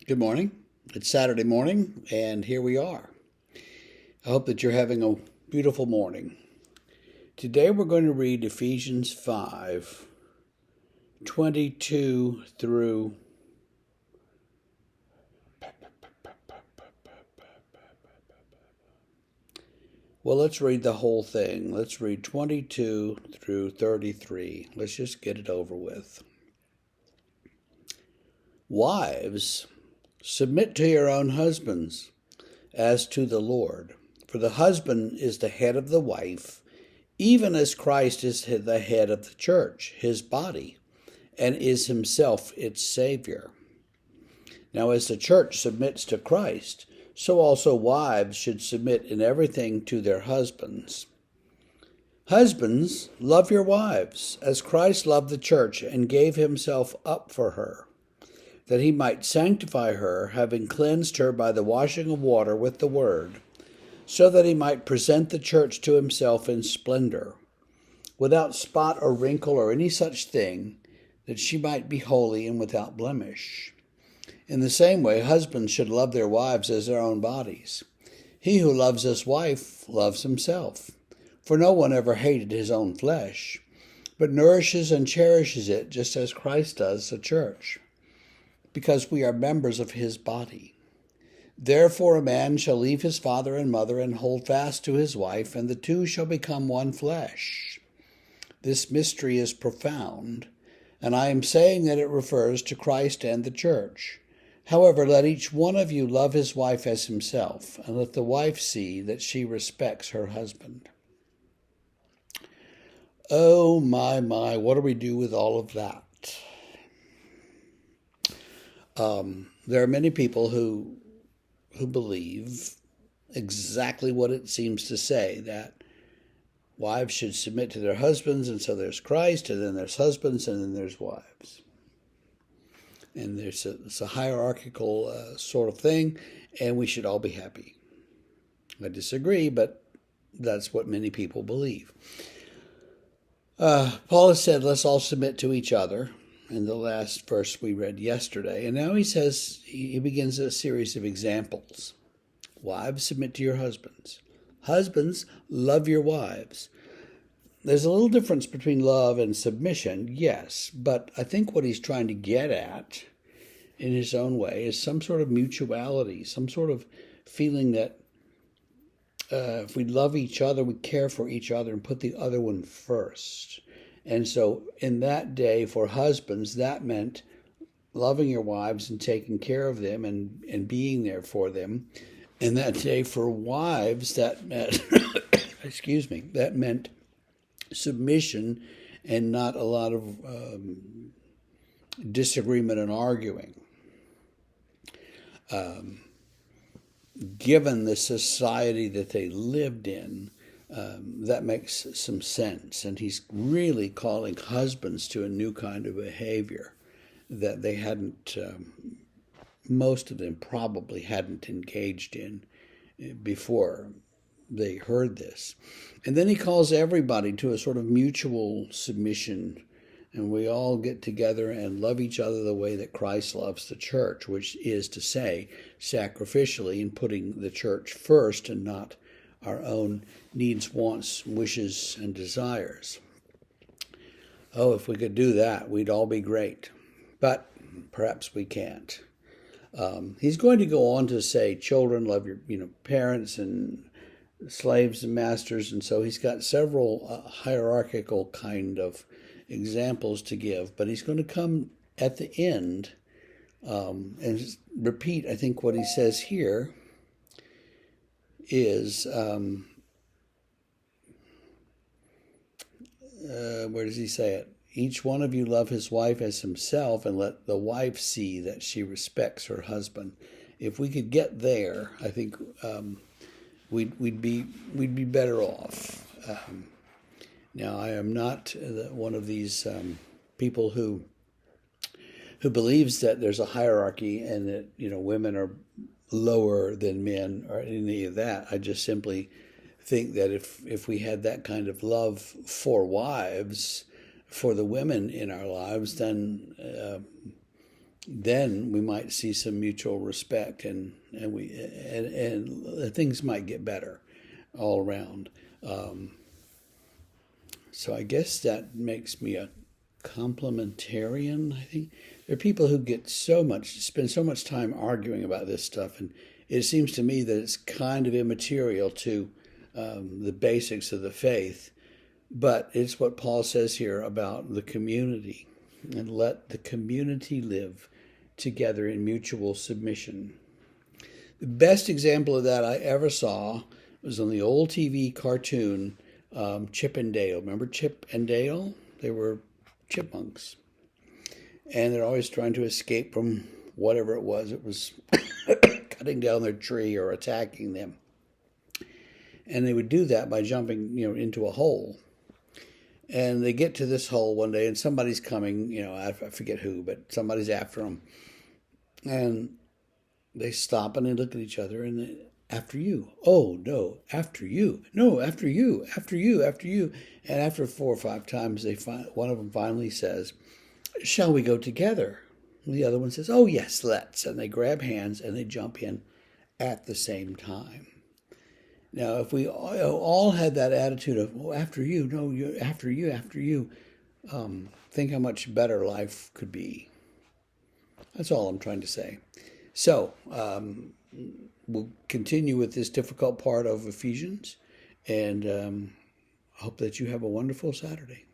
Good morning. It's Saturday morning, and here we are. I hope that you're having a beautiful morning. Today we're going to read Ephesians 5:22 through let's read the whole thing. Let's read 22 through 33. Let's just get it over with. Wives, submit to your own husbands as to the Lord. For the husband is the head of the wife, even as Christ is the head of the church, his body, and is himself its Savior. Now, as the church submits to Christ, so also wives should submit in everything to their husbands. Husbands, love your wives, as Christ loved the church and gave himself up for her, that he might sanctify her, having cleansed her by the washing of water with the word, so that he might present the church to himself in splendor, without spot or wrinkle or any such thing, that she might be holy and without blemish. In the same way, husbands should love their wives as their own bodies. He who loves his wife loves himself, for no one ever hated his own flesh, but nourishes and cherishes it, just as Christ does the church, because we are members of his body. Therefore a man shall leave his father and mother and hold fast to his wife, and the two shall become one flesh. This mystery is profound, and I am saying that it refers to Christ and the church. However, let each one of you love his wife as himself, and let the wife see that she respects her husband. Oh, my, what do we do with all of that? There are many people who believe exactly what it seems to say, that wives should submit to their husbands, and so there's Christ, and then there's husbands, and then there's wives. And it's a hierarchical sort of thing, and we should all be happy. I disagree, but that's what many people believe. Paul has said, let's all submit to each other, in the last verse we read yesterday. And now he begins a series of examples. Wives, submit to your husbands. Husbands, love your wives. There's a little difference between love and submission, yes, but I think what he's trying to get at in his own way is some sort of mutuality, some sort of feeling that if we love each other, we care for each other and put the other one first. And so in that day for husbands, that meant loving your wives and taking care of them and being there for them. And that day for wives, that meant, that meant submission and not a lot of disagreement and arguing. Given the society that they lived in, that makes some sense. And he's really calling husbands to a new kind of behavior that they hadn't, most of them probably hadn't engaged in before they heard this. And then he calls everybody to a sort of mutual submission, and we all get together and love each other the way that Christ loves the church, which is to say, sacrificially, in putting the church first and not our own needs, wants, wishes, and desires. Oh, if we could do that, we'd all be great. But perhaps we can't. He's going to go on to say, children, love your parents, and slaves and masters. And so he's got several hierarchical kind of examples to give. But he's going to come at the end and repeat, I think, what he says here is, where does he say it? Each one of you love his wife as himself, and let the wife see that she respects her husband. If we could get there, I think we'd be better off. Now, I am not one of these people who believes that there's a hierarchy and that women are lower than men or any of that. I just simply think that if we had that kind of love for wives, for the women in our lives, then then we might see some mutual respect, and things might get better all around. So I guess that makes me a complementarian. I think there are people who spend so much time arguing about this stuff, and it seems to me that it's kind of immaterial to the basics of the faith. But it's what Paul says here about the community, and let the community live together in mutual submission. The best example of that I ever saw was on the old TV cartoon Chip and Dale. Remember Chip and Dale? They were chipmunks. And they're always trying to escape from whatever it was. It was cutting down their tree or attacking them. And they would do that by jumping, into a hole. And they get to this hole one day, and somebody's coming, I forget who, but somebody's after them. And they stop and they look at each other, and after you. Oh, no, after you. No, after you, after you, after you. And after 4 or 5 times, one of them finally says, shall we go together? And the other one says, oh, yes, let's. And they grab hands and they jump in at the same time. Now, if we all had that attitude of, oh, after you, no, after you, after you, think how much better life could be. That's all I'm trying to say. So, we'll continue with this difficult part of Ephesians, and hope that you have a wonderful Saturday.